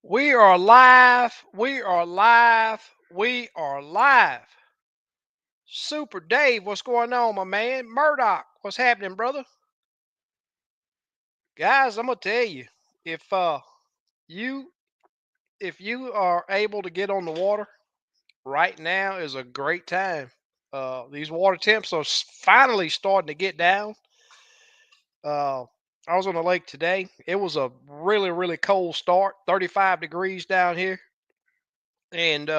We are live. We are live. We are live. Super Dave, what's going on, my man? Murdoch, what's happening, brother? Guys, I'm gonna tell you, if you if you are able to get on the water right now is a great time. These water temps are finally starting to get down. Uh, I was on the lake today. It was a really cold start, 35 degrees down here, and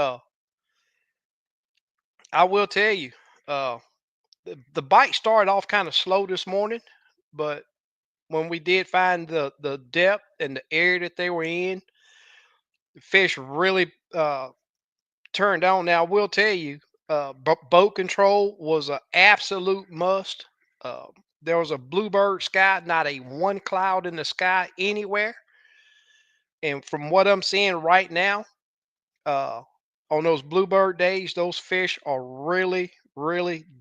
I will tell you. The bite started off kind of slow this morning, but when we did find the depth and the area that they were in, the fish really turned on. Now, I will tell you, boat control was an absolute must. Uh, there was a bluebird sky, not a one cloud in the sky anywhere. And from what I'm seeing right now, uh, on those bluebird days, those fish are really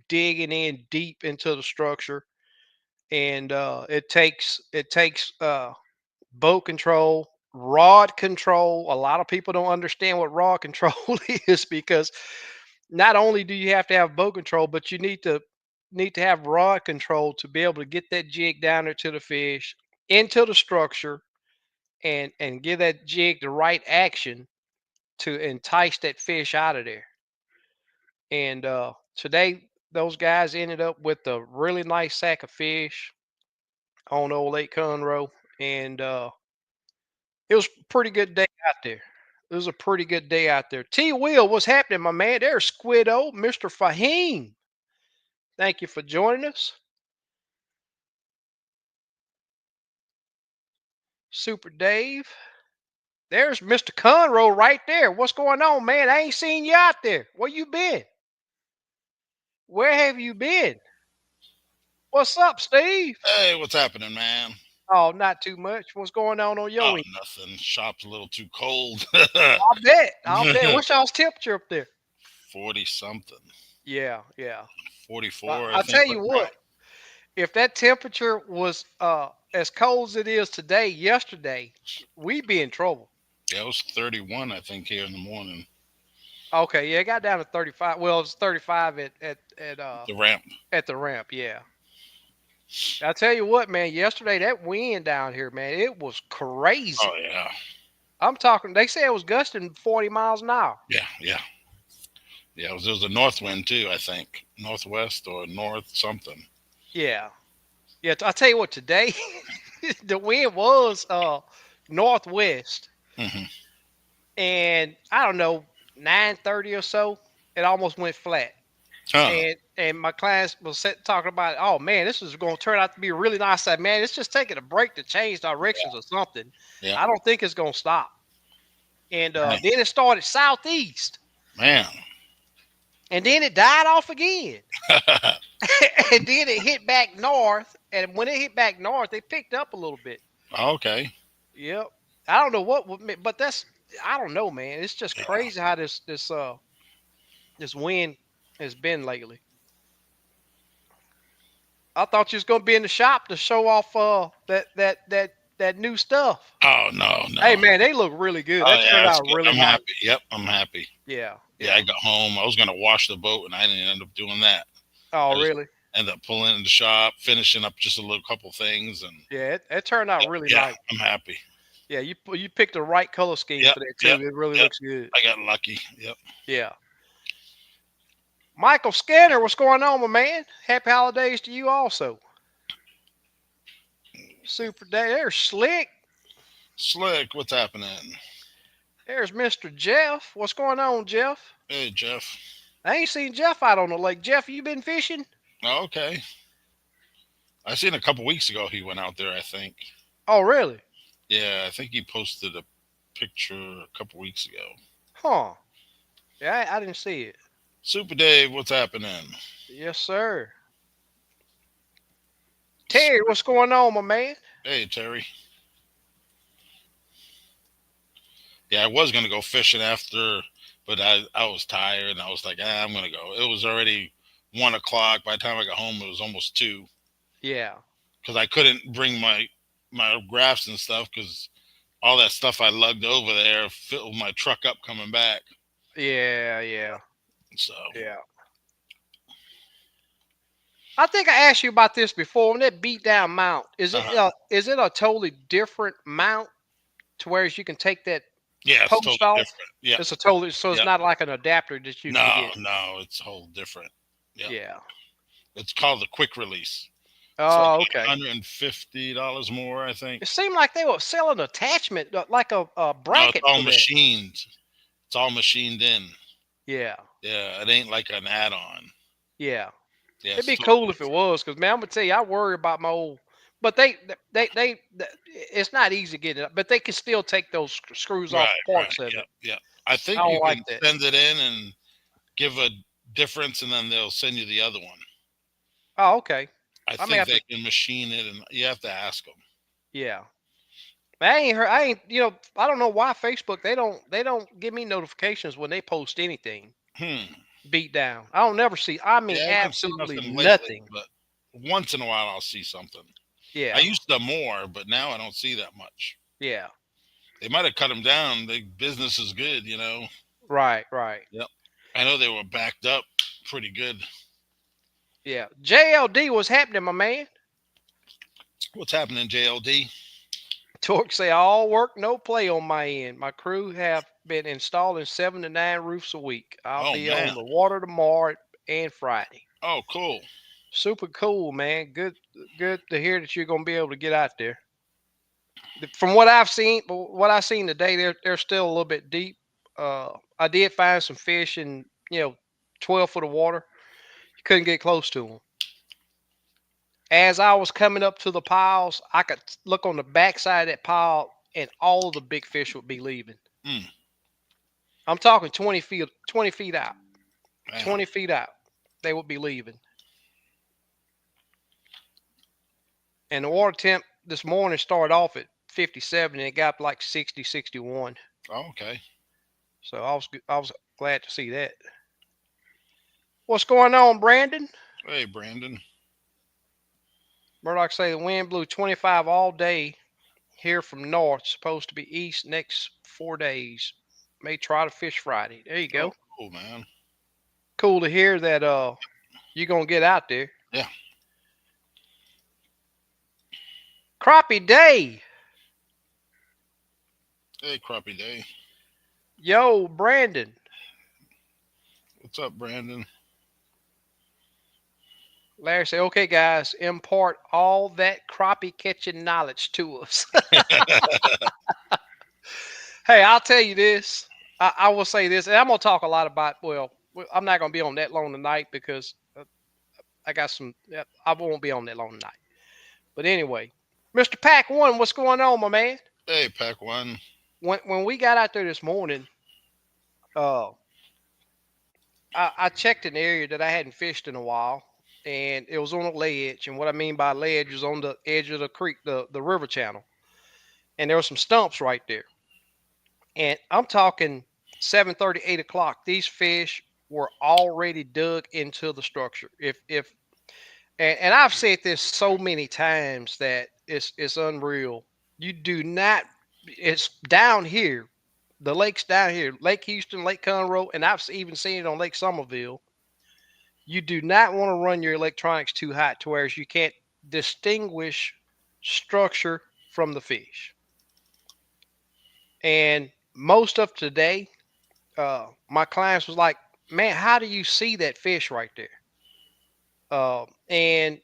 digging in deep into the structure, and it takes boat control, rod control. A lot of people don't understand what rod control is, because not only do you have to have boat control, but you need to have rod control to be able to get that jig down there to the fish, into the structure, and give that jig the right action to entice that fish out of there. And today those guys ended up with a really nice sack of fish on old Lake Conroe, and it was a pretty good day out there. It was a pretty good day out there. T. Will, what's happening, my man? There's Squiddo, Mr. Fahim. Thank you for joining us. Super Dave. There's Mr. Conroe right there. What's going on, man? I ain't seen you out there. Where you been? Where have you been? What's up, Steve? Hey, what's happening, man? Oh, not too much. What's going on Oh, your end? nothing. Shop's a little too cold. I'll bet. I'll bet. What's y'all's temperature up there? 40 something. Yeah, yeah. 44, I I'll think, tell right you now. what. If that temperature was as cold as it is today, yesterday, we'd be in trouble. Yeah, it was 31, I think, here in the morning. Okay, yeah, it got down to 35. Well, it's 35 The ramp. at the ramp. Yeah, I tell you what, man. Yesterday, that wind down here, man, it was Oh, crazy. yeah. I'm talking. They say it was gusting 40 miles an hour. Yeah, yeah. Yeah, it was a north wind, too, I think. Northwest or north something. Yeah, yeah. I tell you what, today the wind was northwest, Hmm. and I don't know, 9:30 or so, it almost went flat. Huh. And my class was talking about, oh man, this is going to turn out to be really nice. I said, man, it's just taking a break to change directions or something. Yeah. I don't think it's going to stop. And Man. then it started southeast, Man. and then it died off again, and then it hit back north. And when it hit back north, it picked up a little bit. Okay. Yep. I don't know but that's, I don't know, man. It's just Yeah. crazy how this wind has been lately. I thought you was gonna be in the shop to show off that new stuff. Oh, no, Hey no. man, they look really good. Oh, That yeah, turned that's out good. really I'm nice. happy. Yep, I'm happy. Yeah, Yeah, I yeah. got home. I was going to wash the boat, and I didn't end up doing that. Oh I just really? ended up pulling in the shop, finishing up just a little couple things, and Yeah, it turned out really yeah, nice. I'm happy. Yeah, you picked the right color scheme Yep, for that too. yep, It really yep. looks good. I got lucky. Yep. Yeah. Michael Scanner, what's going on, my man? Happy holidays to you also. Super day. There's Slick. Slick, what's happening? There's Mr. Jeff. What's going on, Jeff? Hey, Jeff. I ain't seen Jeff out on the lake. Jeff, you been fishing? Oh, okay. I seen a couple weeks ago he went out there, I think. Oh, really? Yeah, I think he posted a picture a couple weeks ago. Huh. Yeah, I didn't see it. Super Dave, what's happening? Yes, sir. Terry, what's going on, my man? Hey, Terry. Yeah, I was gonna go fishing after, but I was tired and I was like, I'm gonna go. It was already 1 o'clock. By the time I got home, it was almost two Yeah. because I couldn't bring my graphs and stuff because all that stuff I lugged over there filled my truck up coming back. Yeah, yeah, So yeah. I think I asked you about this before. On that beat down mount, uh is it a totally different mount to where you can take that yeah, it's totally post off? different. Yep, It's a totally so it's yep. not like an adapter that you can No, get. no, it's a whole different. Yep, Yeah. it's called the quick release. It's like Oh, okay. $150 more, I think. It seemed like they were selling an attachment, like a No, it's bracket all for that. machined. It's all machined in. Yeah, Yeah, it ain't like an add-on. yeah. Yeah, It'd it's be totally cool if it different. was, because man, I'm gonna tell you, I worry about my old. But it's not easy getting it, but they can still take those screws off Right, right. parts of Yep, it. yep. I I think don't you like can that. send it in and give a difference, and then they'll send you the other one. Oh, okay. I I may think have they to. can machine it, and you have to ask them. Yeah. I ain't heard. I ain't. I don't know why Facebook. They don't give me notifications when they post anything. Hmm. Beat down. I don't never see. I mean, Yeah, I haven't seen absolutely nothing lately, nothing. but once in a while I'll see something. I Yeah. used to more, but now I don't see that much. Yeah. They might have cut them down. The business is good, you know. Right. Right. Yep. I know they were backed up pretty good. Yeah. JLD, what's happening, my man? What's happening, JLD? Torque say all work, no play on my end. My crew have been installing 7 to 9 roofs a week. I'll Oh be man. on the water tomorrow and Friday. Oh, cool. Super cool, man. Good to hear that you're gonna be able to get out there. From what I've seen, but what I've seen today, they're still a little bit deep. I did find some fish in 12 foot of water. You couldn't get close to them. As I was coming up to the piles, I could look on the backside of that pile, and all of the big fish would be leaving. Mm, I'm talking 20 feet out, man. 20 feet out. They would be leaving. And the water temp this morning started off at 57, and it got up like 60, 61. Oh, okay. So I was glad to see that. What's going on, Brandon? Hey, Brandon. Murdoch say the wind blew 25 all day here from north. Supposed to be east next 4 days. May try to fish Friday. There you Oh, go. cool, man. Cool to hear that you're gonna get out there. Yeah. Crappie day. Hey, Crappie Day. Yo, Brandon. What's up, Brandon? Larry said, okay, guys, impart all that crappie catching knowledge to us. Hey, I'll tell you this. I will say this, and I'm going to talk a lot about, I'm not going to be on that long tonight because I got some, I won't be on that long tonight. But anyway, Mr. Pack One, what's going on, my man? Hey, Pack One. When we got out there this morning, uh, I checked an area that I hadn't fished in a while, and it was on a ledge. And what I mean by ledge is on the edge of the creek, the river channel. And there were some stumps right there. And I'm talking 7:30, 8 o'clock. These fish were already dug into the structure. If and I've said this so many times that it's unreal. You do not. It's down here. The lake's down here, Lake Houston, Lake Conroe, and I've even seen it on Lake Somerville. You do not want to run your electronics too hot to where you can't distinguish structure from the fish. And most of today, my clients was like, "Man, how do you see that fish right there?" And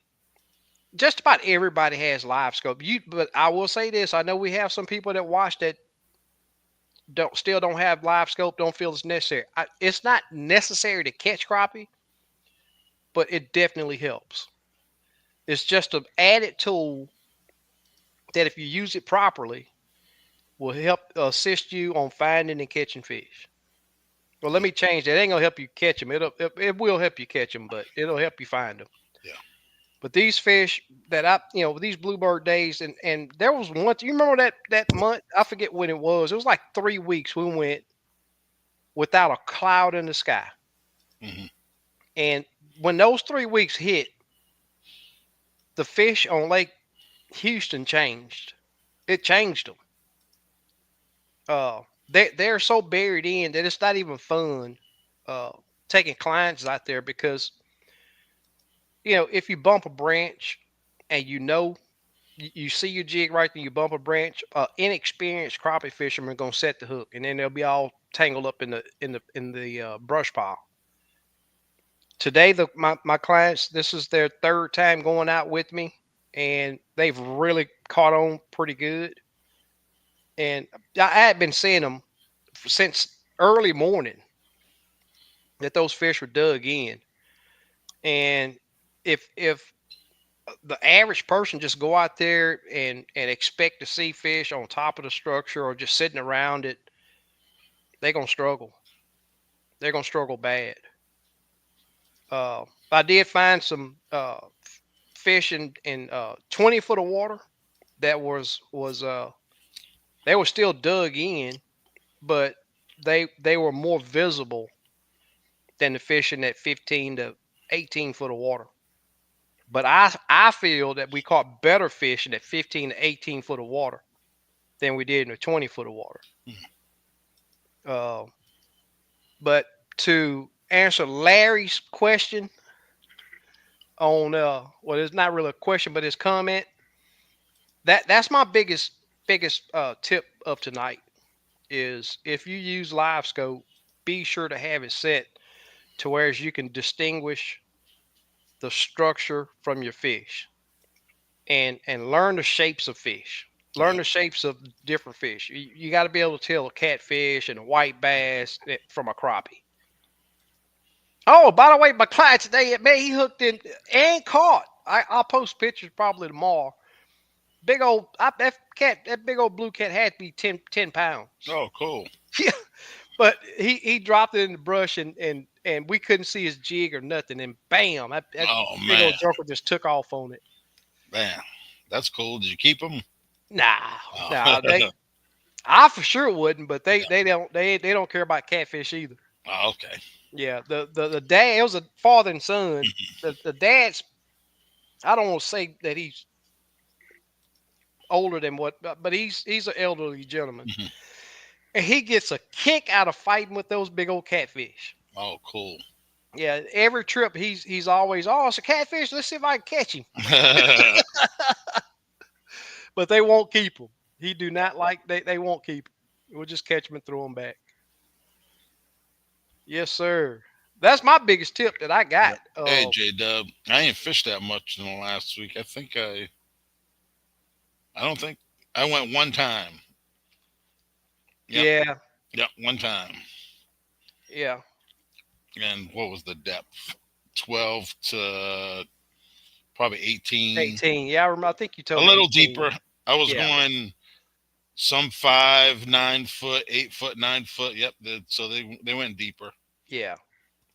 just about everybody has live scope. But I will say this: I know we have some people that watch that don't have live scope, don't feel it's necessary. It's not necessary to catch crappie, but it definitely helps. It's just an added tool that, if you use it properly, will help assist you on finding and catching fish. Well, let Yeah, me change that. It ain't gonna help you catch them. It will help you catch them, but it'll help you find them. yeah. But these fish that these bluebird days, and there was one. You remember that month? I forget when it was. It was like 3 weeks. We went without a cloud in the sky, Hmm. and when those 3 weeks hit, the fish on Lake Houston changed. It changed them. Uh, they're so buried in that it's not even fun. Uh, Taking clients out there because if you bump a branch and you see your jig right then you bump a branch, inexperienced crappie fishermen are gonna set the hook and then they'll be all tangled up in the brush pile. Today, my clients, this is their third time going out with me, and they've really caught on pretty good. And I had been seeing them since early morning that those fish were dug in. And if the average person just go out there and expect to see fish on top of the structure or just sitting around it, they're gonna struggle. They're gonna struggle bad. I did find some fish in 20 foot of water that was they were still dug in, but they were more visible than the fish in that 15 to 18 foot of water. But I feel that we caught better fish in that 15 to 18 foot of water than we did in the 20 foot of water. Hmm. Uh, but to answer Larry's question on well, it's not really a question, but his comment, that's my biggest tip of tonight is if you use live scope, be sure to have it set to where you can distinguish the structure from your fish and learn the shapes of fish. Learn Right. the shapes of different fish. You got to be able to tell a catfish and a white bass from a crappie. Oh, by the way, my client today, man, he hooked in and caught. I'll post pictures probably tomorrow. Big old that big old blue cat had to be 10 pounds. Oh, cool. Yeah, but he dropped it in the brush and we couldn't see his jig or nothing. And bam, that Oh big man, old joker just took off on it. man, that's cool. Did you keep them? Nah, Oh. nah, I for sure wouldn't, but they Yeah. they don't they don't care about catfish either. Oh, okay. Yeah, the dad, it was a father and son. The dad's, I don't want to say that he's older than what, but he's an elderly gentleman, Mhm. and he gets a kick out of fighting with those big old catfish. Oh, cool. Yeah, every trip he's always, oh, it's a catfish. Let's see if I can catch him. But they won't keep him. He do not like they won't keep him. We'll just catch him and throw him back. Yes, sir. That's my biggest tip that I Yeah. got. Hey, J Dub, I ain't fished that much in the last week. I don't think I went one time. Yep, Yeah, yep, one time. yeah, And what was the depth? 12 to probably 18. 18. Yeah, I remember. I think you A told me little 18. deeper. I was Yeah, going some 5, 9 foot, 8 foot, 9 foot. Yep. So they went deeper. yeah.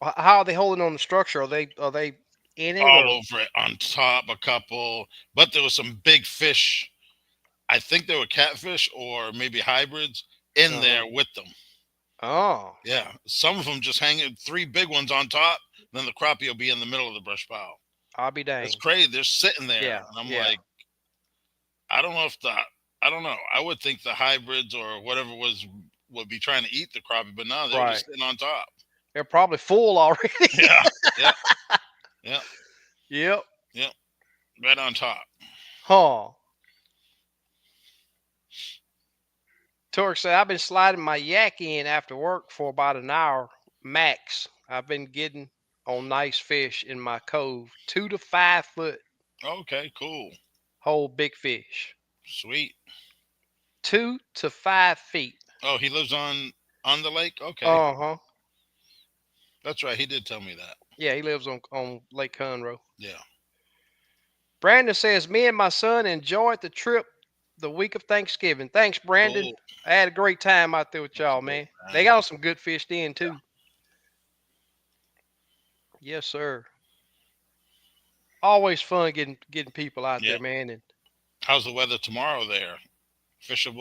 How are they holding on the structure? Are they in it All or? over it, on top a couple, but there was some big fish. I think they were catfish or maybe hybrids in Uh huh. there with them. Oh, Yeah, some of them just hanging, three big ones on top. Then the crappie will be in the middle of the brush pile. I'll be It's dang. crazy. They're sitting there, Yeah, and I'm yeah. like, I don't know if the, I don't know. I would think the hybrids or whatever was would be trying to eat the crappie, but no, they were Right. just sitting on top. They're probably full already. Yeah, yeah, yeah, Yep. yeah, right on top. Huh. Torque said I've been sliding my yak in after work for about an hour max. I've been getting on nice fish in my cove, 2 to 5 foot Okay, cool, whole big fish. sweet. 2 to 5 feet. Oh, he lives on the lake. Okay, Uh huh. that's right. He did tell me that. Yeah, he lives on Lake Conroe. Yeah, Brandon says, me and my son enjoyed the trip the week of Thanksgiving. Thanks, Brandon. cool. I had a great time out there with That's y'all, good, man. They man. got some good fish in, Yeah, too. Yes, sir. Always fun getting people out yeah. there, man. And How's the weather tomorrow there?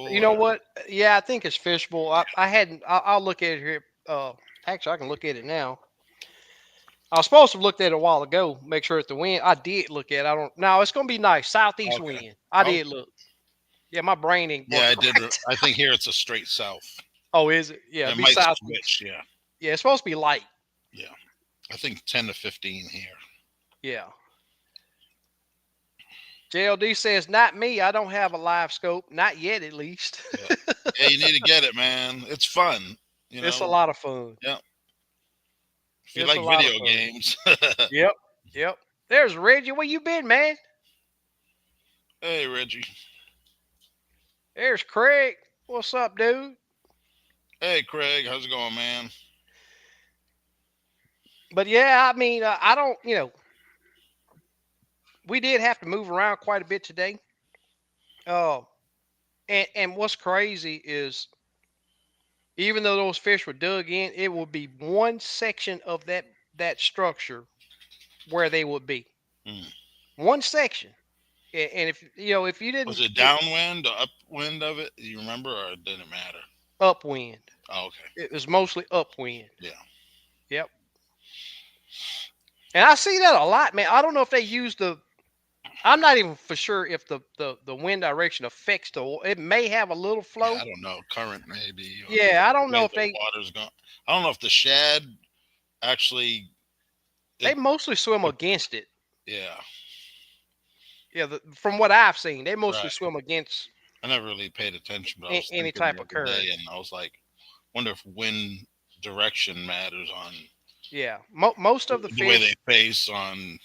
you Fishable know or what? Yeah, I think it's fishable. I hadn't. I'll look at it here. Actually, I can look at it now. I was supposed to have looked at it a while ago. Make sure it's the wind. I did look at it. I don't. No, it's gonna be nice. Southeast okay? wind. I Oh, did look. Yeah, my brain ain't Yeah, I working did. right. I think here it's a straight south. Oh, is it? Yeah, It be might southeast. switch. Yeah, Yeah, it's supposed to be light. yeah. I think 10 to 15 here. Yeah. JLD says, not me. I don't have a live scope. Not yet, at least. Yeah, yeah. You need to get it, man. It's fun. You It's a know. lot of fun. Yeah. If you It's a like lot of video fun. games. Yep. Yep. There's Reggie. Where you been, man? Hey, Reggie. There's Craig. What's up, dude? Hey, Craig. How's it going, man? But yeah, I mean, I don't, we did have to move around quite a bit today. Uh, and what's crazy is even though those fish were dug in, it would be one section of that structure where they would be. Hmm. One section. And if if you Was didn't it downwind or upwind of it? Do you remember, or it didn't matter? upwind, Oh, okay. it was mostly upwind. Yeah. Yep. And I see that a lot, man. I don't know if they use the. I'm not even for sure if the wind direction affects the. It may have a little Yeah, flow. I don't know. Current maybe, or Yeah, I don't the know way if the they water's going. I don't know if the shad actually. they It. mostly swim against it. Yeah. Yeah, from what I've seen, they mostly Right. swim against I never really paid attention, but I was any thinking type the of other current. day, and I was like, wonder if wind direction matters on Yeah, most of the the way they fish, face on.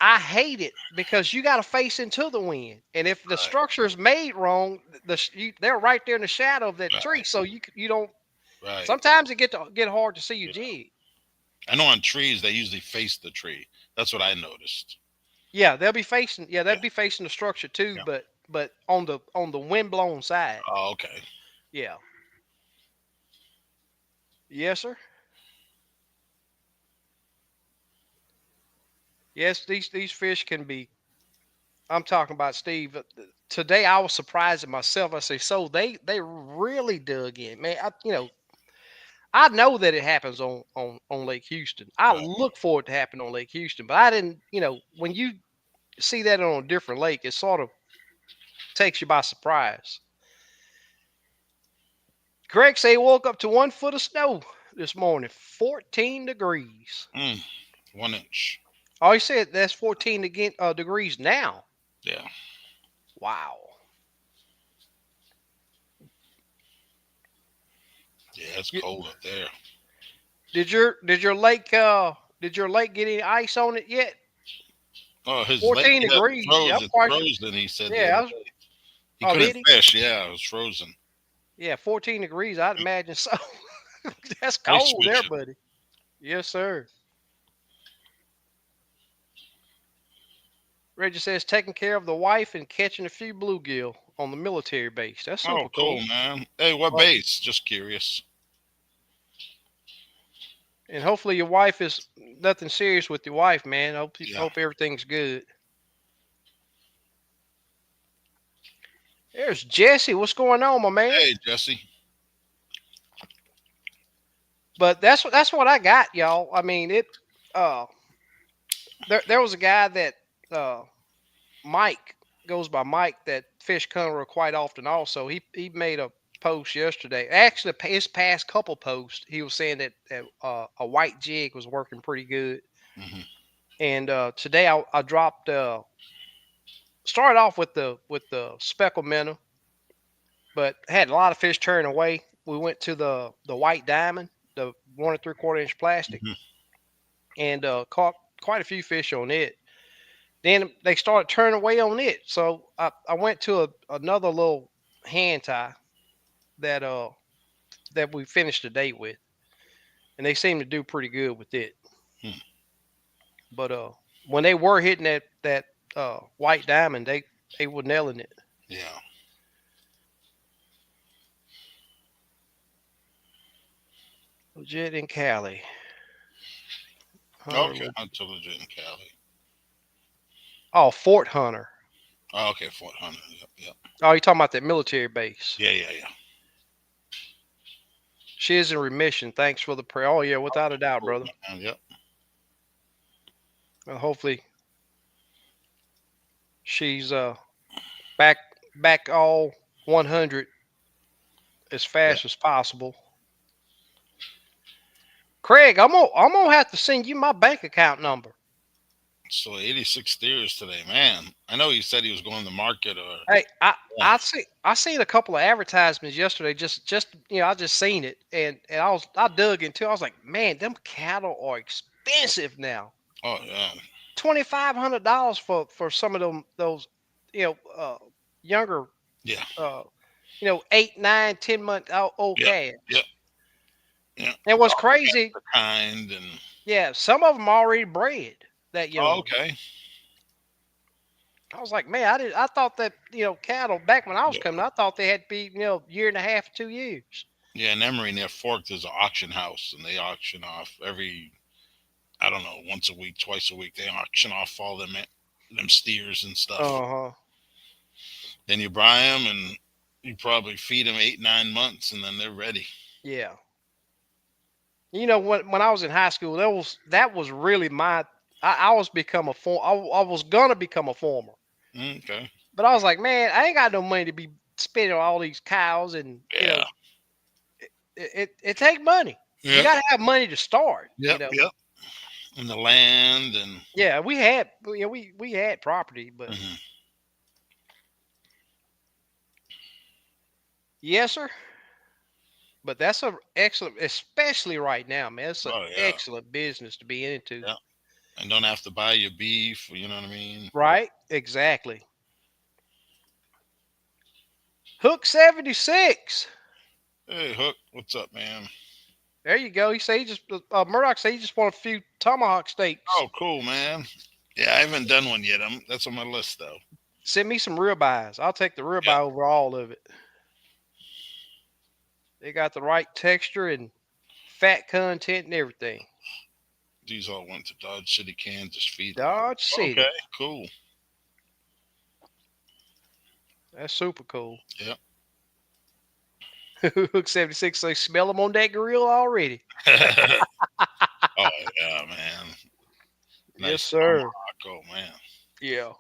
I hate it because you got to face into the wind, and if the Right. structure is made wrong, they're right there in the shadow of that tree, Right. so you don't. Right. Sometimes it get hard to see your Yeah. jig. I know on trees they usually face the tree. That's what I noticed. Yeah, they'll be facing. Yeah, they'll Yeah. be facing the structure too, Yeah. but on the wind blown side. Oh, okay. Yeah. Yes, sir. Yes, these fish can be. I'm talking about Steve. Today I was surprised at myself. I say, so they really dug in, man. I know that it happens on Lake Houston. I Right. look for it to happen on Lake Houston, but I didn't. When you see that on a different lake, it sort of takes you by surprise. Greg say he woke up to 1 foot of snow this morning, 14 degrees. Mm, 1 inch. Oh, he said that's 14 degrees now. Yeah. Wow. Yeah, it's You, cold up there. did your lake get any ice on it yet? Oh, his lake, 14 yeah, degrees. Yeah, froze. I'm It's quite sure. frozen. He said the Yeah. other day he Oh, couldn't did he? fish. Yeah, it was frozen. Yeah, 14 degrees. I'd imagine so. That's Ice cold there, fishing. buddy. Yes, sir. Reggie says taking care of the wife and catching a few bluegill on the military base. That's Oh, super cool, cool. man. Hey, what Well, base? Just curious. and hopefully your wife is nothing serious with your wife, man. Yeah. Hope everything's good. There's Jesse. What's going on, my man? Hey, Jesse. But that's what I got, y'all. I mean, uh there was a guy that uh Mike goes by Mike that fish Conroe quite often also. He made a post yesterday. Actually his past couple posts, he was saying that a white jig was working pretty good. Hmm. And today I dropped started off with the speckled minnow, but had a lot of fish turning away. We went to the white diamond, the 1 3/4 inch plastic, Hmm. and caught quite a few fish on it. Then they started turning away on it, so I went to another little hand tie that that we finished the day with, and they seem to do pretty good with it. Hmm. But when they were hitting that white diamond, they were nailing it. Yeah. Legit in Cali, Hunter. Okay. Until legit in Cali. Oh, Fort Hunter. Oh, okay. Fort Hunter. Yep. Yep. Oh, you talking about that military base? Yeah. Yeah. Yeah. She is in remission. Thanks for the prayer. Oh yeah, without a doubt, Cool, brother. man. Yep. Well, hopefully she's back back all 100 as Yeah. fast as possible. Craig, I'm gonna have to send you my bank account number. So 86 steers today, man. I know he said he was going to market or Hey, yeah. I seen a couple of advertisements yesterday. Just I just seen it, and I dug into. I was like, man, them cattle are expensive now. Oh yeah. $2,500 for some of them those you know younger Yeah. 8, 9, 10 month old Yep. calves. Yep. Yeah. And It what's all depends crazy, the kind and yeah, some of them already bred that oh, young. okay. I was like, man, I thought that cattle back when I was Yeah. coming, I thought they had to be year and a half, 2 years. Yeah, in Emory near Fork there's an auction house and they auction off every I don't know, once a week, twice a week, they auction off all them steers and stuff. Uh huh. Then you buy them and you probably feed them 8, 9 months and then they're ready. Yeah. When I was in high school, that was really my. I was become a form. I was gonna become a farmer, Okay. but I was like, man, I ain't got no money to be spending on all these cows, and Yeah. it take money. You Yep. got to have money to start. Yep. Yep. And the land and Yeah, we had property, but mhm. yes, sir. But that's a excellent, especially right now, man. It's an Oh yeah. excellent business to be into. Yeah. And don't have to buy your beef. You know what I mean? Right? Exactly. Hook 76. Hey Hook, what's up, man? There you go. He say he just Murdoch say he just want a few tomahawk steaks. Oh, cool, man. Yeah, I haven't done one yet. That's on my list though. Send me some ribeyes. I'll take the Yep. ribeye over all of it. They got the right texture and fat content and everything. These all went to Dodge City, Kansas feedlot. Dodge Okay, City. cool. That's super cool. Yep. Hook 76 say smell them on that grill already. Oh yeah, man. Yes, Nice sir. tomahawk. Oh man. Yeah.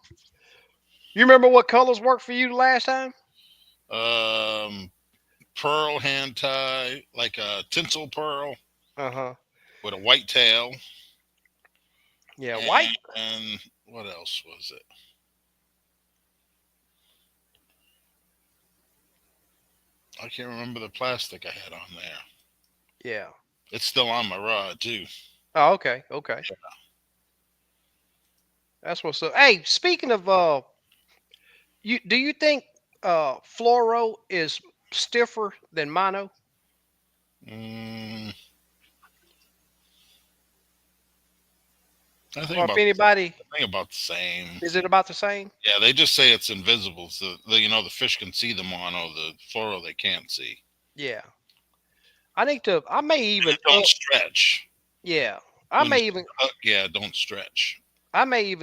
You remember what colors worked for you the last time? Um, pearl hand tie, like a tinsel pearl Uh-huh. with a white tail, Yeah, white. and what else was it? I can't remember the plastic I had on there. Yeah. It's still on my rod too. Oh, okay. Okay. That's what's up. Hey, speaking of do you think fluoro is stiffer than mono? Mm, I think Or if about anybody, I think about the same. is it about the same? Yeah, they just say it's invisible, so the fish can see the mono, the fluoro they can't see. Yeah. I may And even it don't up stretch yeah. I when you may see even the hook. Yeah, don't stretch.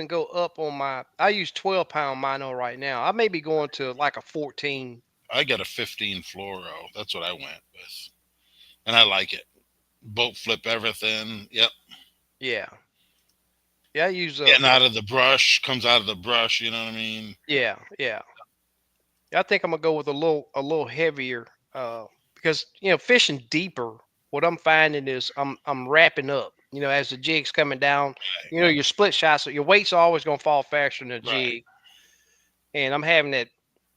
go up on my I use 12-pound mono right now. I may be going to like a 14. I got a 15 fluoro. That's what I went with, and I like it. Boat flip everything. Yep. Yeah. Yeah, I use Getting out of the brush comes out of the brush. You know what I mean? yeah, yeah. I think I'm gonna go with a little heavier, because fishing deeper. What I'm finding is I'm wrapping up. As the jig's coming down, your split shots, your weight's always gonna fall faster than the Right. jig, and I'm having that.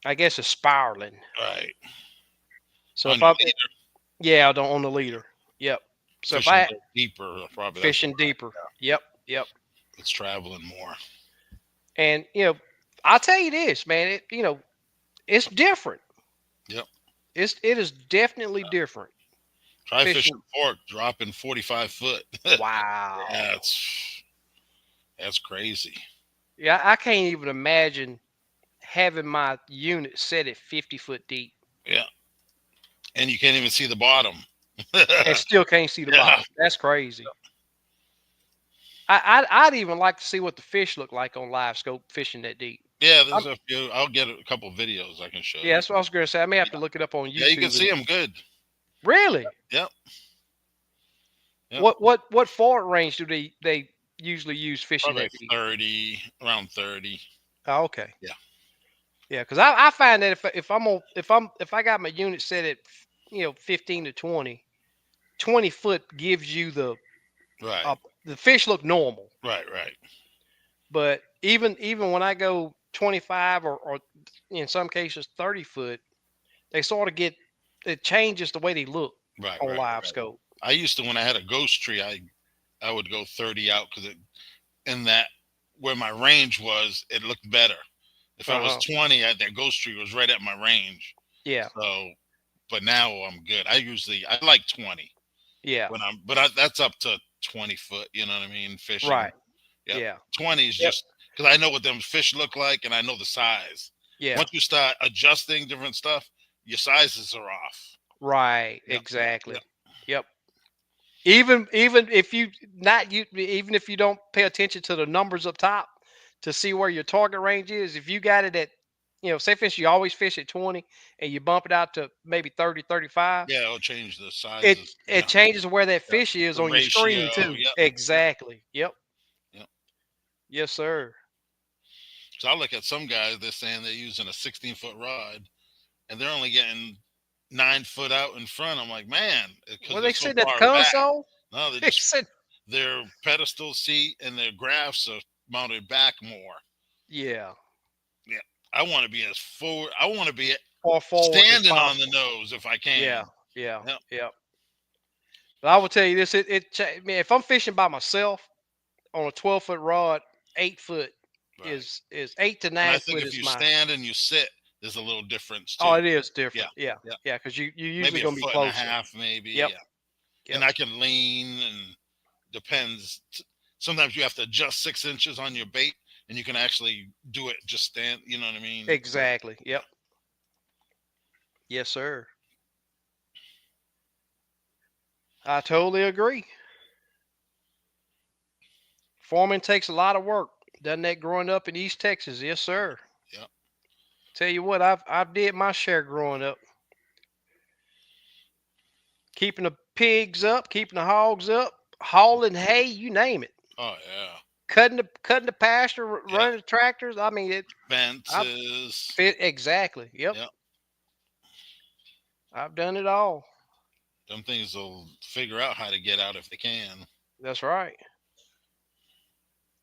I guess it's spiraling. Right. So On if your I, leader, yeah, I don't on the leader. Yep. So if fishing a I little deeper, probably that's fishing what deeper. Yep, yep. it's traveling more. And I'll tell you this, man. It's different. Yep. It is definitely different Try fishing fishing. fork, dropping 45 foot. Wow. Yeah, that's crazy. Yeah, I can't even imagine having my unit set at 50 foot deep Yeah, and you can't even see the bottom. and still can't see the Yeah, bottom. That's crazy. I'd even like to see what the fish look like on live scope fishing that deep. yeah. I'm, There's a few. I'll get a couple videos I can show yeah, you. that's what I was gonna say. I may have Yeah, to look it up on yeah. You can YouTube. see And them good. really, Yep, yep. what forward range do they usually use fishing Probably that deep? 30, around 30. Oh, okay. Yeah, Yeah, because I find that if I got my unit set at 15 to 20, 20 foot gives you Right, uh, the fish look normal. right, right, But even when I go 25 or in some cases 30 foot, they sort of get it changes the way they look right, on right, live right. scope. I used to when I had a ghost tree, I would go 30 out because it in that where my range was, it looked better. If I Uh was huh. 20, that ghost tree was right at my range. Yeah. So, but now I'm good. I like 20 Yeah. when that's up to 20 foot. You know what I mean? Fishing. Right. Yep. Yeah. 20 is Yep. just because I know what them fish look like and I know the size. Yeah. Once you start adjusting different stuff, your sizes are off. Right. Yep. Exactly. Yep. Yep. Even if you not you even if you don't pay attention to the numbers up top to see where your target range is, if you got it at say for instance you always fish at 20 and you bump it out to maybe 30, 35, Yeah, it'll change the it sizes. it Yeah. changes where that Yeah. fish is The on your ratio. screen too. Yep. Yep. Exactly. Yep. Yep. Yes, sir. So I look at some guys, they're saying they're using a 16-foot rod and they're only getting 9 foot out in front. I'm like, man, because Well, they're they so sitting at the far back. console. No, they're They just said, their pedestal seat and their graphs are mounted back more. yeah, Yeah, I want to be as forward. I want to be far forward as standing on the possible. nose if I Yeah, can. yeah, Yep. yeah. But I will tell you this: man, if I'm fishing by myself on a 12 foot rod, 8 foot Right. is eight to And I nine think foot if is you my. stand and you sit, there's a little difference Oh, too. it is Yeah. different. Yeah, Yeah. yeah, because you're usually Maybe a gonna be foot and a closer. half, maybe. Yep, Yeah. And yep, I can lean and depends. Sometimes you have to adjust 6 inches on your bait, and you can actually do it just stand. You know what I mean? exactly. Yeah. Yep, yes, sir. I totally agree. Farming takes a lot of work. Done that growing up in East Texas. Yes, sir. Yeah. Tell you what, I've did my share growing up. Keeping the pigs up, keeping the hogs up, hauling hay, you name it. Oh yeah. Cutting the pasture, Yeah. running the tractors. I mean, I've Fences. fit exactly. Yep, Yeah. I've done it all. Them things will figure out how to get out if they can. That's right.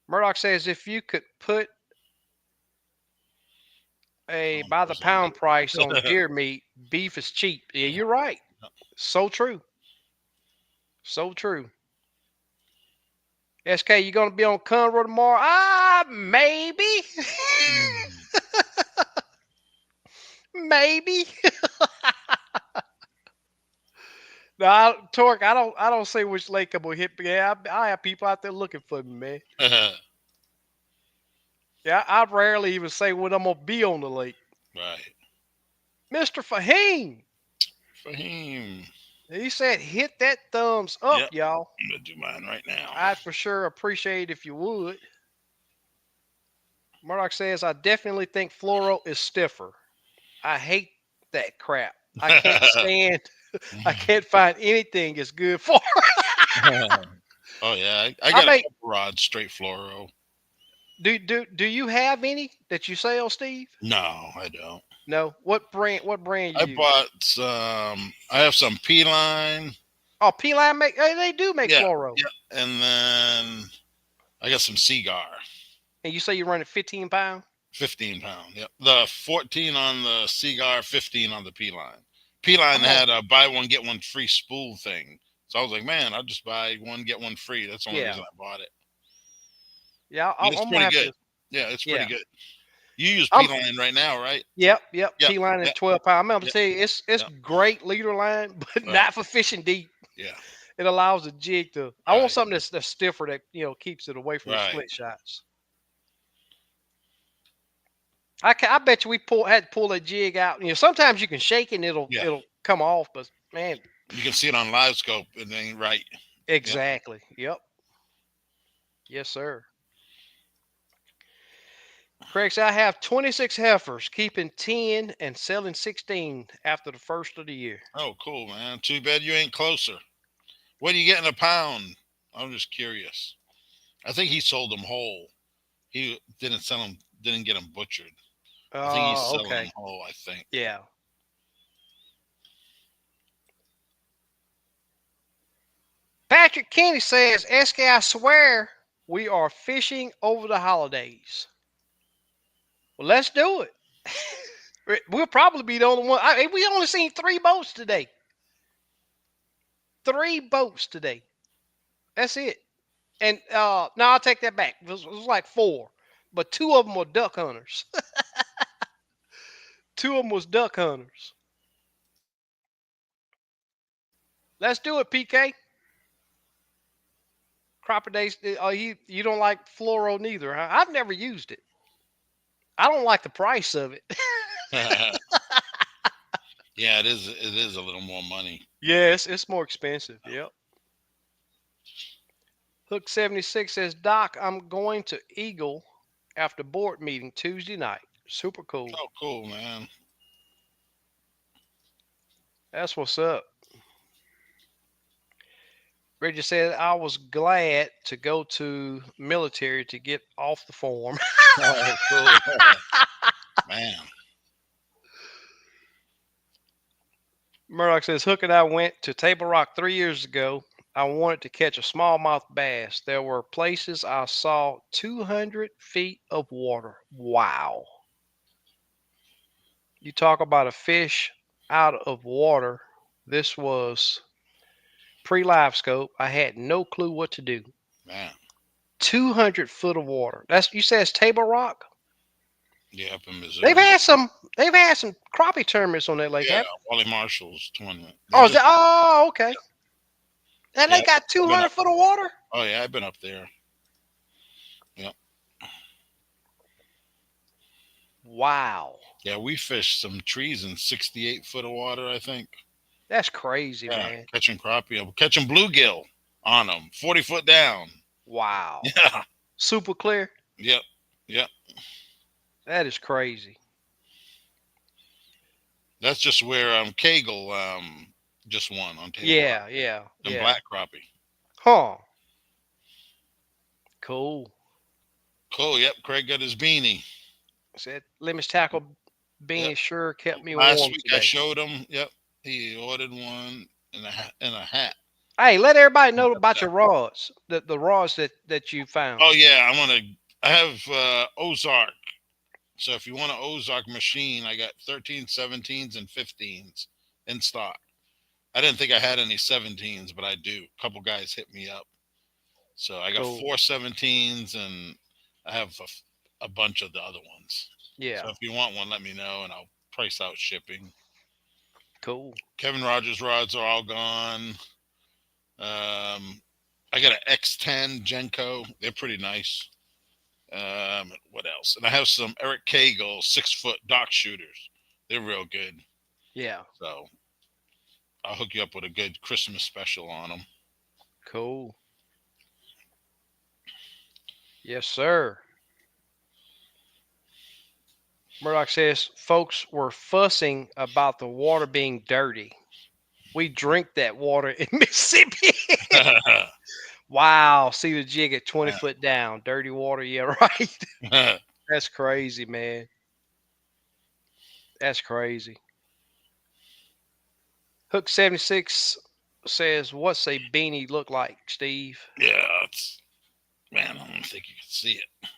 Murdoch says if you could put a Phone by the goes on. pound price on deer meat, beef is cheap. Yeah, Yeah. you're right. Yeah. So true. So true. SK, you gonna be on Conroe tomorrow? Ah, maybe. Mm. Maybe. No, Torque. I don't say which lake I'm gonna hit. But yeah, I have people out there looking for me, man. Yeah, I rarely even say when I'm gonna be on the lake. Right. Mr. Fahim, Fahim. he said, hit that thumbs up, Yep. y'all. I'm gonna do mine right now. I'd for sure appreciate if you would. Murdoch says, I definitely think fluoro is stiffer. I hate that crap. I can't stand. I can't find anything as good for. Oh yeah, I I got a mean, couple rods straight fluoro. do you have any that you sell, Steve? No, I don't. No. What brand you I use? bought some. I have some P line. Oh, P Line make they do make Yeah, fluoro. yeah, and then I got some Seagar. And you say you run it 15 pound? 15 pound. Yep. The 14 on the Seagar, 15 on the P line. P line I'm on. had a buy one get one free spool thing. So I was like, man, I'll just buy one get one free. That's the only Yeah. reason I bought it. Yeah, And it's I'm gonna pretty have good. to. Yeah, it's pretty Yeah. good. You use P I'm line right now, right? Yep. Yep. P line is Yep. 12 pound. I'm gonna Yep. tell you, it's Yep. great leader line, but Right. not for fishing deep. Yeah. It allows the jig to. I want Right. something that's stiffer that keeps it away from the Right. split shots. I bet you we had to pull that jig out. Sometimes you can shake it and Yeah. it'll come off, but man, You can see it on live scope. It ain't right. Yep. exactly. Yep. Yes, sir. Craig said, I have 26 heifers, keeping 10 and selling 16 after the first of the year. Oh, cool, man. Too bad you ain't closer. What are you getting a pound? I'm just curious. I think he sold them whole. He didn't sell them. Didn't get them butchered. I think he's Oh, selling okay. them whole. I think. Yeah. Patrick Kenny says, SK, I swear we are fishing over the holidays. Well, let's do it. We'll probably be the only one. We only seen 3 boats today. 3 boats today. That's it. And no, I'll take that back. It was like 4, but 2 of them were duck hunters. 2 of them was duck hunters. Let's do it, PK. Crappie days. You don't like fluoro neither, huh? I've never used it. I don't like the price of it. Yeah, it is. It is a little more money. Yes, it's more expensive. Yep. Hook 76 says, Doc, I'm going to Eagle after board meeting Tuesday night. Super cool. Oh, cool, man. That's what's up. Reggie said, I was glad to go to military to get off the form. Oh, cool, man. Murdoch says, Hook and I went to Table Rock 3 years ago. I wanted to catch a smallmouth bass. There were places I saw 200 feet of water. Wow. You talk about a fish out of water. This was pre live scope. I had no clue what to do. Man. 200 foot of water. That's, you said it's Table Rock? Yeah, up in They've Missouri. had some they've had some crappie tournaments on that lake, Yeah, have Wally Marshall's tournament. they? They Oh, is just that, oh, okay. And yeah, they got I've been up. 200 foot of water? Oh yeah, I've been up there. Yeah, Wow. yeah, we fished some trees in 68 foot of water. I think. That's crazy, Yeah, man. catching crappie, catching bluegill on them, 40 foot down. Wow. Yeah, Super clear. yep, yep. That is crazy. That's just where Kegel just won on Table Rock Yeah, yeah, and yeah. black crappie. Huh. Cool. Cool. Yep, Craig got his beanie. Said limits tackle Yep. being sure kept me Last warm week I today. showed him. Yep, he ordered one and a hat. Hey, let everybody know about your rods. The rods that you found. Oh yeah, I have Ozark. So if you want an Ozark machine, I got 13 17s and 15s in stock. I didn't think I had any 17s, but I do. A couple guys hit me up. So I got Cool. 4 17s and I have a bunch of the other ones. Yeah. So if you want one, let me know and I'll price out shipping. Cool. Kevin Rogers rods are all gone. I got an X10 Genco. They're pretty nice. What else? And I have some Eric Cagle 6 foot dock shooters. They're real good. Yeah. So I'll hook you up with a good Christmas special on them. Cool. Yes, sir. Murdoch says folks were fussing about the water being dirty. We drink that water in Mississippi. Wow. See the jig at 20 foot down. Dirty water. Yeah, right. That's crazy, man. That's crazy. Hook 76 says, what's a beanie look like, Steve? Yeah, it's man. I don't think you can see it.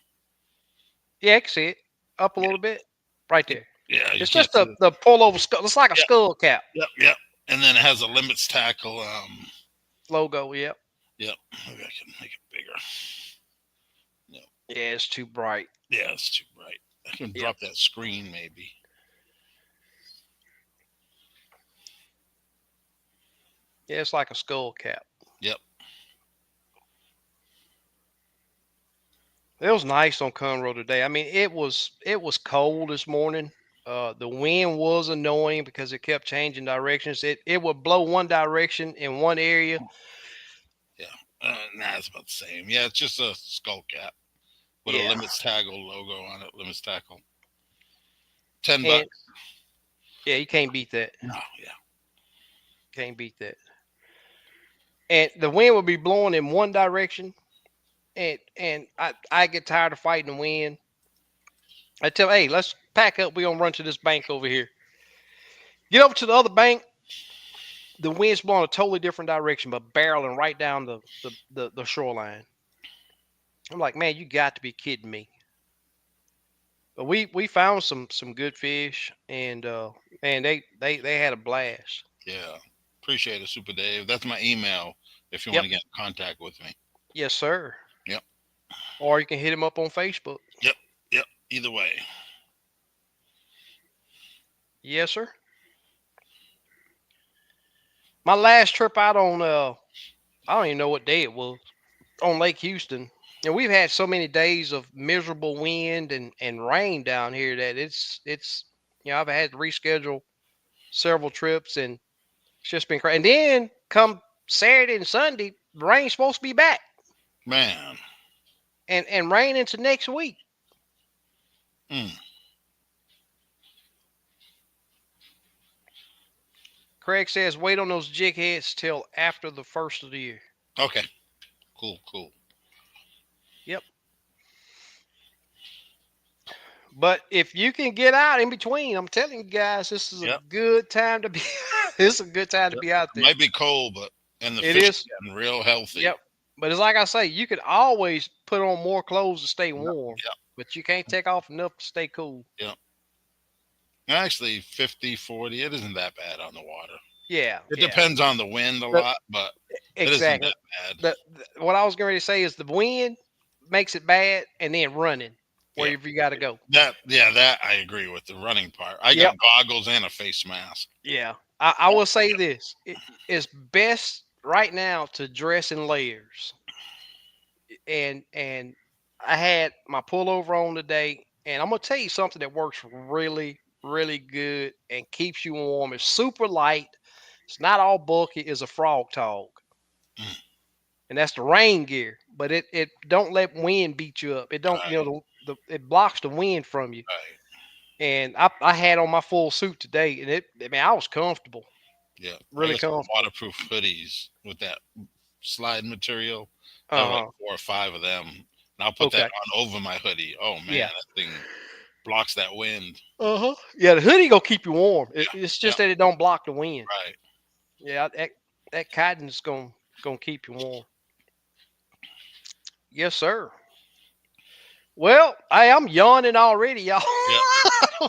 Yeah, I can see it. Up a little bit. Right there. Yeah, you It's can't just see the, it. the pullover skull. It's like a Yep, skull cap yep, yep. And then it has a limits tackle. logo. Yep. Yep. Maybe I can make it bigger. Yep. Yeah, it's too bright. Yeah, it's too bright. I can Yep. drop that screen maybe. Yeah, it's like a skull cap. Yep. It was nice on Conroe today. I mean, it was cold this morning. The wind was annoying because it kept changing directions. It would blow one direction in one area. Yeah. Nah, it's about the same. Yeah, it's just a skull cap with a Yeah. limits tackle logo on it. Limits tackle. $10. And yeah, you can't beat that. No, yeah. Can't beat that. And the wind would be blowing in one direction, and I get tired of fighting the wind. I tell, hey, pack up. We gonna run to this bank over here. Get over to the other bank. The wind's blowing a totally different direction, but barreling right down the shoreline. I'm like, man, you got to be kidding me. But we found some good fish, and man, they had a blast. Yeah. Appreciate it, Super Dave. That's my email if you want Yep, to get in contact with me. yes, sir. Yep. Or you can hit him up on Facebook. Yep. Yep. Either way. Yes, sir. My last trip out on I don't even know what day it was, on Lake Houston. And we've had so many days of miserable wind and rain down here that it's I've had to reschedule several trips, and it's just been crazy. And then come Saturday and Sunday, the rain's supposed to be back, Man. and rain into next week. Mm. Craig says wait on those jig heads till after the first of the year. Okay. Cool. Cool. Yep. But if you can get out in between, I'm telling you guys, this is a Yep. good time to be. This is a good time to Yep. be out It there. might be cold, but and the It fish is. are getting real healthy. Yep. But it's like I say, you could always put on more clothes to stay Yep. warm, Yep. but you can't take off enough to stay cool. Yep. Actually, 50, 40, it isn't that bad on the water. Yeah, It yeah. depends on the wind a The- lot, but it isn't exactly. that bad. What I was going to say is the wind makes it bad, and then running Yeah. wherever you got to go. That I agree with the running part. I Yep. got goggles and a face mask. Yeah. I will say this: it's best right now to dress in layers. And I had my pullover on today, and I'm gonna tell you something that works really good and keeps you warm. It's super light. It's not all bulky. It's a frog tog, Mm. and that's the rain gear. But it don't let wind beat you up. It don't Right. it blocks the wind from you. Right. And I had on my full suit today, and I mean I was comfortable, Yeah. I really got some comfortable. waterproof hoodies with that slide material. I have like Uh huh. 4 or 5 of them. And I'll put that Okay. on over my hoodie. Oh man, Yeah. that thing blocks that wind. Uh huh. Yeah, the hoodie gonna keep you warm. It's Yeah. just that it don't block the wind. Right. Yeah, that cotton's gonna keep you warm. Yes, sir. Well, I'm yawning already, y'all. Yeah.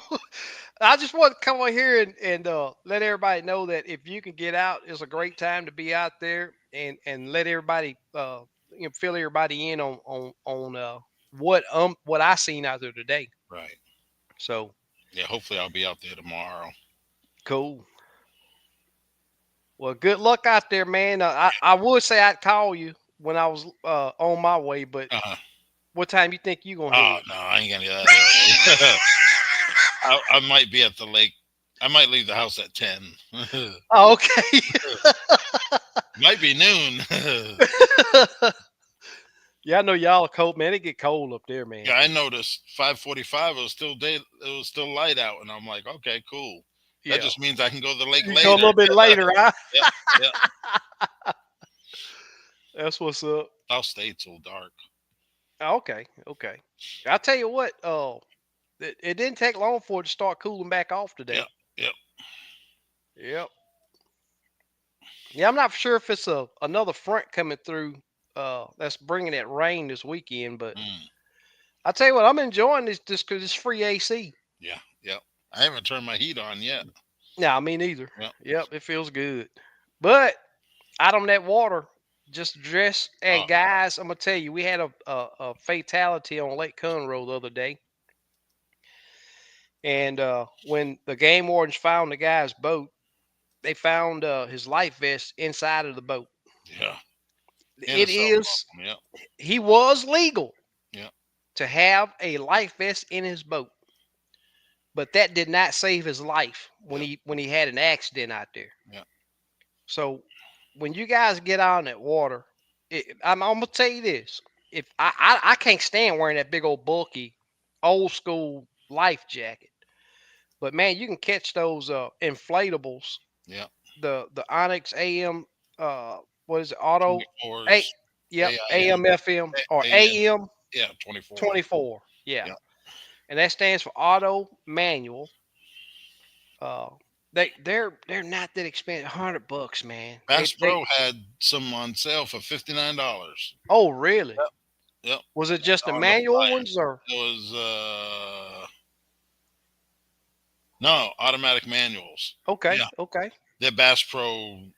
I just want to come on here and let everybody know that if you can get out, it's a great time to be out there, and let everybody fill everybody in on what I seen out there today. Right. So Yeah. Hopefully, I'll be out there tomorrow. cool. Well, good luck out there, man. I would say I'd call you when I was on my way, but Uh-huh. what time you think you gonna Oh head? no, I ain't gonna get that early. I might be at the lake. I might leave the house at 10. Oh, okay. Might be noon. Yeah, I know y'all are cold, man. It get cold up there, man. Yeah, I noticed 5:45. It was still day. It was still light out, and I'm like, okay, cool. That Yeah, just means I can go to the lake you go a later. little bit later, huh? Yep, yep. That's what's up. I'll stay till dark. Okay, okay. I'll tell you what. It didn't take long for it to start cooling back off Yep, today. yep. Yep. Yeah, I'm not sure if it's another front coming through. That's bringing that rain this weekend, but Mm, I tell you what, I'm enjoying this because it's free AC. yeah, yep. I haven't turned my heat on yet. Nah, me neither. Yep. Yep, it feels good. But out on that water, just dress. Oh, And guys, I'm gonna tell you, we had a fatality on Lake Conroe the other day, and when the game wardens found the guy's boat, they found his life vest inside of the boat. yeah. In a It cell is phone. Yep, he was legal yep, to have a life vest in his boat, but that did not save his life yep, when he had an accident out there. yep. So when you guys get out in that water, I'm gonna tell you this: if I can't stand wearing that big old bulky, old school life jacket, but man, you can catch those inflatables, Yep. the Onyx AM, what is it, auto, a, 24s, yep, AIM, AM FM or AM. AM Yeah, 24. 24, yeah. Yep. and that stands for auto manual. Uh, they're not that expensive. $100, man. Bass They Pro had some on sale for $59. Oh, really? Yep, yep. Was it just the On the manual flyer, ones or? it was no automatic manuals. Okay, Yeah, okay. the Bass Pro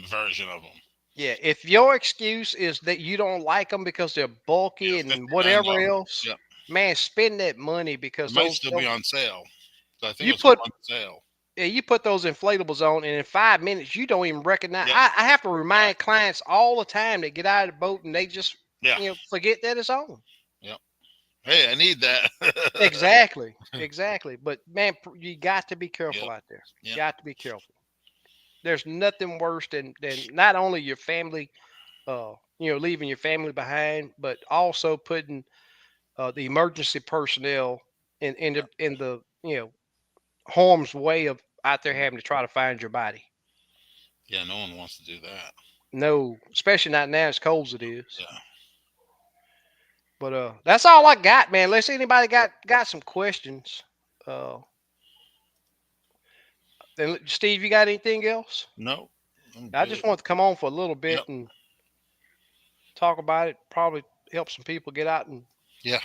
version of them. Yeah, if your excuse is that you don't like them because they're Yeah, bulky and whatever $59. else, Yep, man, spend that money it because might those still be those on sale. So I think it you was a put month sale. yeah, you put those inflatables on, and in 5 minutes you don't even recognize. Yep, I have to exactly. remind clients all the time that get out of the boat and they just Yeah, forget that it's on. yep. Hey, I need that. Exactly, exactly. But man, you got to be Yep, careful out there. yep, Got to be careful. There's nothing worse than not only your family, leaving your family behind, but also putting the emergency personnel yep. in the harm's way of out there having to try to find your body. Yeah, no one wants to do that. No, especially not now as cold as it is. Yeah. But that's all I got, man. Unless anybody got some questions. Uh, then Steve, you got anything else? No, I'm I good. just want to come on for a little Yep. bit and talk about it. Probably help some people get out. And Yeah.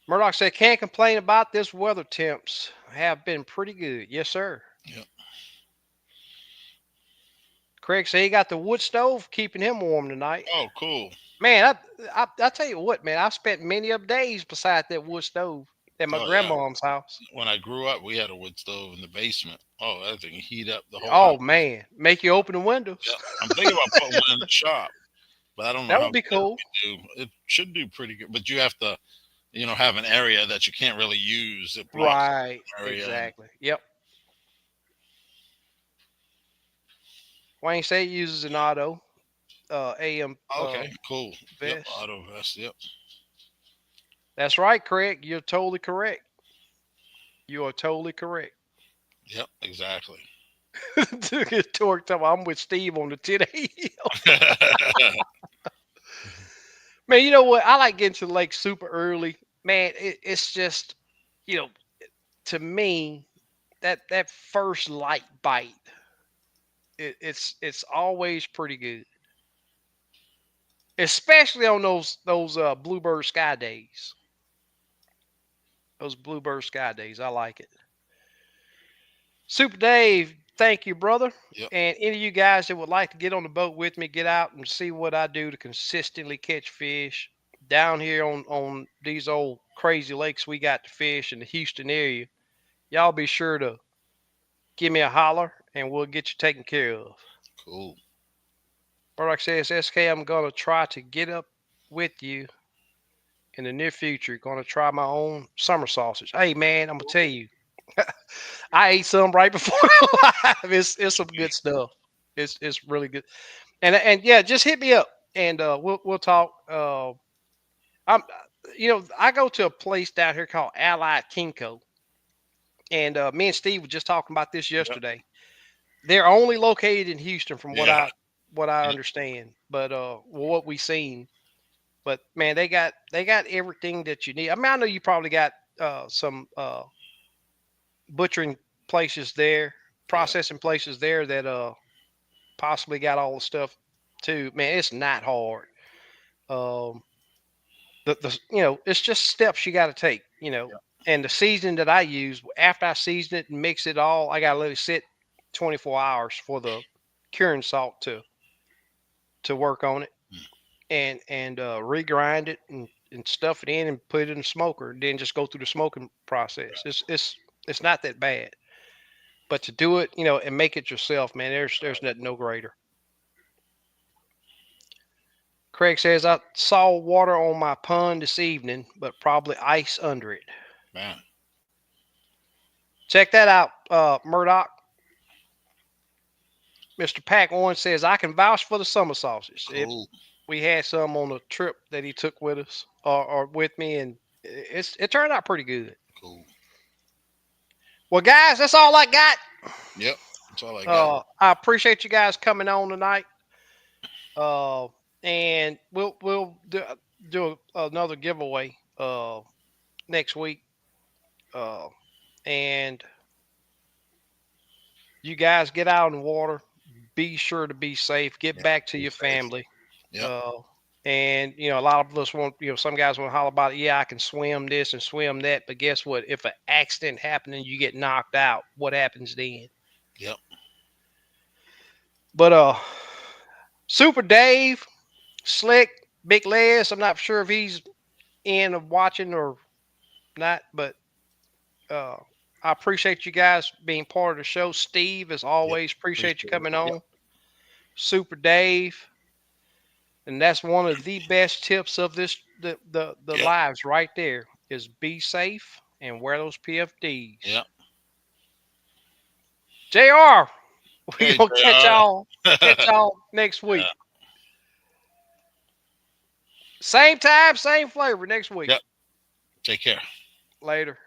Murdoch said, "Can't complain about this weather. Temps have been pretty good." Yes, sir. Yep. Craig said he got the wood stove keeping him warm tonight. Oh, cool. Man, I tell you what, man, I've spent many of days beside that wood stove at my Oh yeah. grandmom's house. When I grew up, we had a wood stove in the basement. Oh, that thing heat up the whole Oh house. man, make you open the windows. Yeah. I'm thinking about putting one in the shop, but I don't know That how would good be cool. it would do. It should do pretty good, but you have to, have an area that you can't really use. It blocks Right. an area. And Exactly. Yep. Wayne say he uses an auto AM okay, cool. Yep. vest. Auto vest. Yep. That's right, Craig. You're totally correct. You are totally correct. Yep. Exactly. Took his torque time. I'm with Steve on the 10 a.m. Man, you know what? I like getting to the lake super early. Man, it's just, you know, to me, that first light bite, it's always pretty good, especially on those bluebird sky days. Those bluebird sky days, I like it. Super Dave, thank you, brother. Yep. And any of you guys that would like to get on the boat with me, get out and see what I do to consistently catch fish down here on these old crazy lakes we got to fish in the Houston area. Y'all be sure to give me a holler and we'll get you taken care of. Cool. Burdock says, SK, I'm going to try to get up with you in the near future. Going to try my own summer sausage. Hey, man, I'm going to tell you, I ate some right before live. It's some good stuff. It's really good. And yeah, just hit me up and we'll talk. I'm I go to a place down here called Allied Kinko, and me and Steve were just talking about this Yep. yesterday. They're only located in Houston, from what Yeah. I Yep. understand, but what we seen. But man, they got everything that you need. I mean, I know you probably got some butchering places there, Yeah. processing places there that possibly got all the stuff too. Man, it's not hard. Um, it's just steps you got to take. Yep. And the seasoning that I use after I season it and mix it all, I got to let it sit 24 hours for the curing salt to work on it Mm. and regrind it and stuff it in and put it in the smoker. Then just go through the smoking process. It's not that bad. But to do it, and make it yourself, man, there's nothing no greater. Craig says I saw water on my pond this evening, but probably ice under it. Man. Check that out, Murdoch. Mr. Pack One says I can vouch for the summer sausage. Cool. We had some on a trip that he took with us or with me, and it turned out pretty good. Cool. Well, guys, that's all I got. Yep. That's all I got. I appreciate you guys coming on tonight. And we'll do another giveaway next week. Uh, and you guys get out in the water. Be sure to be safe. Get Yeah. back to Be your safe. family. Yep. Uh, and a lot of us want, some guys want to holler about, yeah, I can swim this and swim that, but guess what? If an accident happened and you get knocked out, what happens then? Yep. But Super Dave, Slick, Big Les, I'm not sure if he's in of watching or not, but uh, I appreciate you guys being part of the show. Steve, as Yep. always, appreciate you Appreciate it. coming Yep. on. Super Dave, and that's one of the best tips of the Yep. lives right there is be safe and wear those PFDs. Yep. JR, we Hey, gonna JR. catch y'all next week. Yeah. Same time, same flavor next week. Yep. Take care. Later.